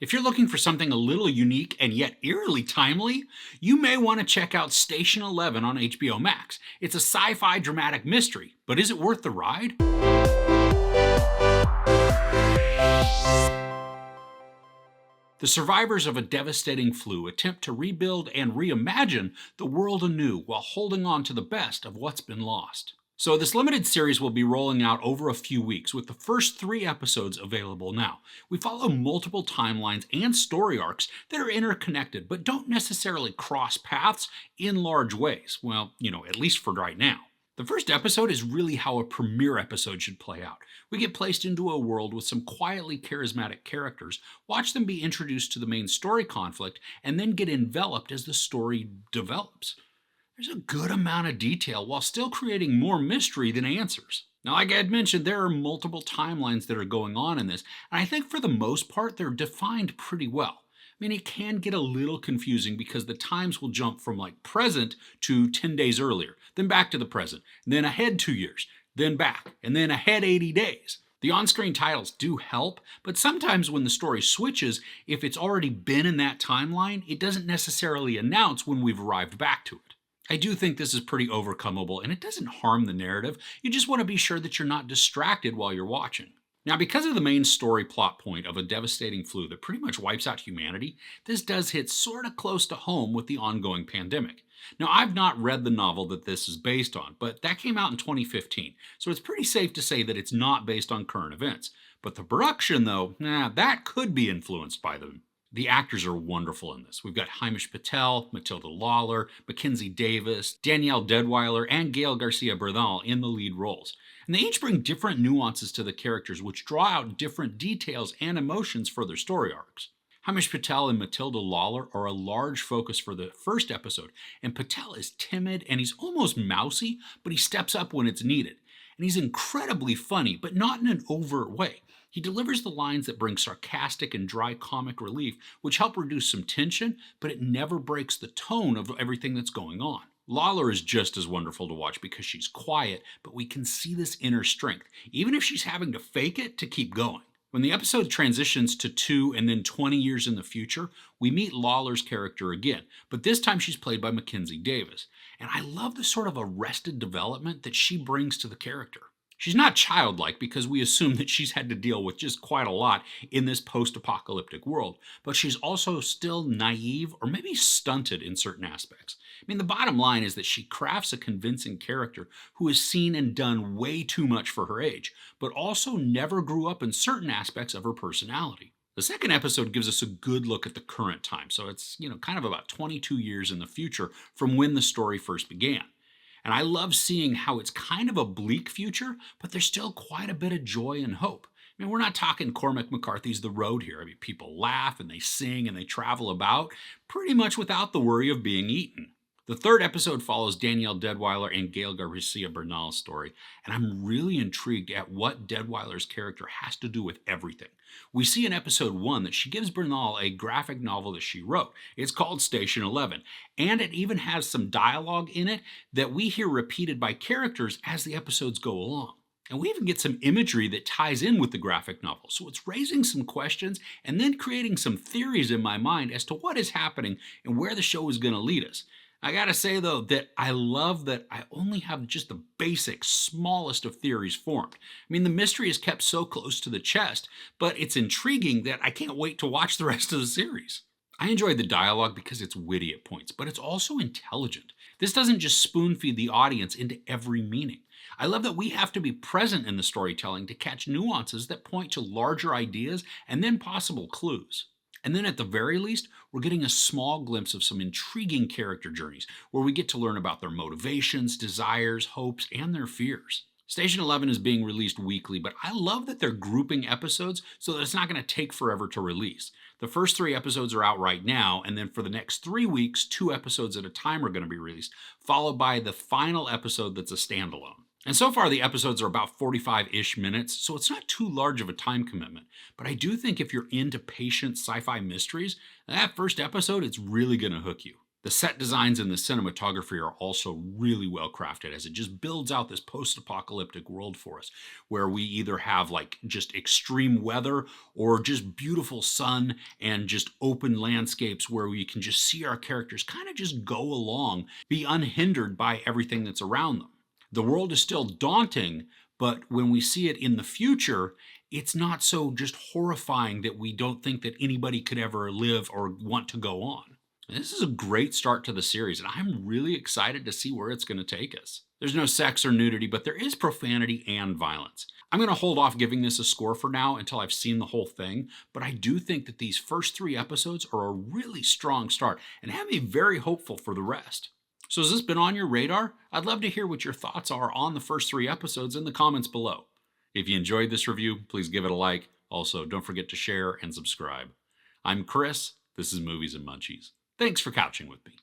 If you're looking for something a little unique and yet eerily timely, you may want to check out Station 11 on HBO Max. It's a sci-fi dramatic mystery, but is it worth the ride? The survivors of a devastating flu attempt to rebuild and reimagine the world anew while holding on to the best of what's been lost. So, this limited series will be rolling out over a few weeks, with the first 3 episodes available now. We follow multiple timelines and story arcs that are interconnected but don't necessarily cross paths in large ways. Well, at least for right now. The first episode is really how a premiere episode should play out. We get placed into a world with some quietly charismatic characters, watch them be introduced to the main story conflict, and then get enveloped as the story develops. There's a good amount of detail while still creating more mystery than answers. Now, like I had mentioned, there are multiple timelines that are going on in this, and I think for the most part they're defined pretty well. It can get a little confusing because the times will jump from present to 10 days earlier, then back to the present, then ahead 2 years, then back, and then ahead 80 days. The on-screen titles do help, but sometimes when the story switches, if it's already been in that timeline, it doesn't necessarily announce when we've arrived back to it. I do think this is pretty overcomeable, and it doesn't harm the narrative. You just want to be sure that you're not distracted while you're watching. Now, because of the main story plot point of a devastating flu that pretty much wipes out humanity, this does hit sort of close to home with the ongoing pandemic. Now, I've not read the novel that this is based on, but that came out in 2015, so it's pretty safe to say that it's not based on current events. But the production, though, that could be influenced by them. The actors are wonderful in this. We've got Himesh Patel, Matilda Lawler, Mackenzie Davis, Danielle Deadwyler, and Gail Garcia Bernal in the lead roles. And they each bring different nuances to the characters, which draw out different details and emotions for their story arcs. Himesh Patel and Matilda Lawler are a large focus for the first episode, and Patel is timid and he's almost mousy, but he steps up when it's needed. And he's incredibly funny, but not in an overt way. He delivers the lines that bring sarcastic and dry comic relief, which help reduce some tension, but it never breaks the tone of everything that's going on. Lawler is just as wonderful to watch because she's quiet, but we can see this inner strength, even if she's having to fake it to keep going. When the episode transitions to 2 and then 20 years in the future, we meet Lawler's character again, but this time she's played by Mackenzie Davis. And I love the sort of arrested development that she brings to the character. She's not childlike because we assume that she's had to deal with just quite a lot in this post-apocalyptic world, but she's also still naive or maybe stunted in certain aspects. The bottom line is that she crafts a convincing character who has seen and done way too much for her age, but also never grew up in certain aspects of her personality. The second episode gives us a good look at the current time, so it's, kind of about 22 years in the future from when the story first began. And I love seeing how it's kind of a bleak future, but there's still quite a bit of joy and hope. We're not talking Cormac McCarthy's The Road here. People laugh and they sing and they travel about pretty much without the worry of being eaten. The third episode follows Danielle Deadwyler and Gail Garcia Bernal's story, and I'm really intrigued at what Deadwyler's character has to do with everything. We see in episode 1 that she gives Bernal a graphic novel that she wrote. It's called Station 11, and it even has some dialogue in it that we hear repeated by characters as the episodes go along. And we even get some imagery that ties in with the graphic novel, so it's raising some questions and then creating some theories in my mind as to what is happening and where the show is going to lead us. I gotta say though that I love that I only have just the basic, smallest of theories formed. The mystery is kept so close to the chest, but it's intriguing that I can't wait to watch the rest of the series. I enjoy the dialogue because it's witty at points, but it's also intelligent. This doesn't just spoon feed the audience into every meaning. I love that we have to be present in the storytelling to catch nuances that point to larger ideas and then possible clues. And then at the very least, we're getting a small glimpse of some intriguing character journeys where we get to learn about their motivations, desires, hopes, and their fears. Station 11 is being released weekly, but I love that they're grouping episodes so that it's not going to take forever to release. The first 3 episodes are out right now, and then for the next 3 weeks, 2 episodes at a time are going to be released, followed by the final episode that's a standalone. And so far, the episodes are about 45-ish minutes, so it's not too large of a time commitment. But I do think if you're into patient sci-fi mysteries, that first episode, it's really going to hook you. The set designs and the cinematography are also really well crafted as it just builds out this post apocalyptic world for us, where we either have like just extreme weather or just beautiful sun and just open landscapes where we can just see our characters kind of just go along, be unhindered by everything that's around them. The world is still daunting, but when we see it in the future, it's not so just horrifying that we don't think that anybody could ever live or want to go on. This is a great start to the series, and I'm really excited to see where it's going to take us. There's no sex or nudity, but there is profanity and violence. I'm going to hold off giving this a score for now until I've seen the whole thing, but I do think that these first 3 episodes are a really strong start and have me very hopeful for the rest. So has this been on your radar? I'd love to hear what your thoughts are on the first 3 episodes in the comments below. If you enjoyed this review, please give it a like. Also, don't forget to share and subscribe. I'm Chris. This is Movies and Munchies. Thanks for couching with me.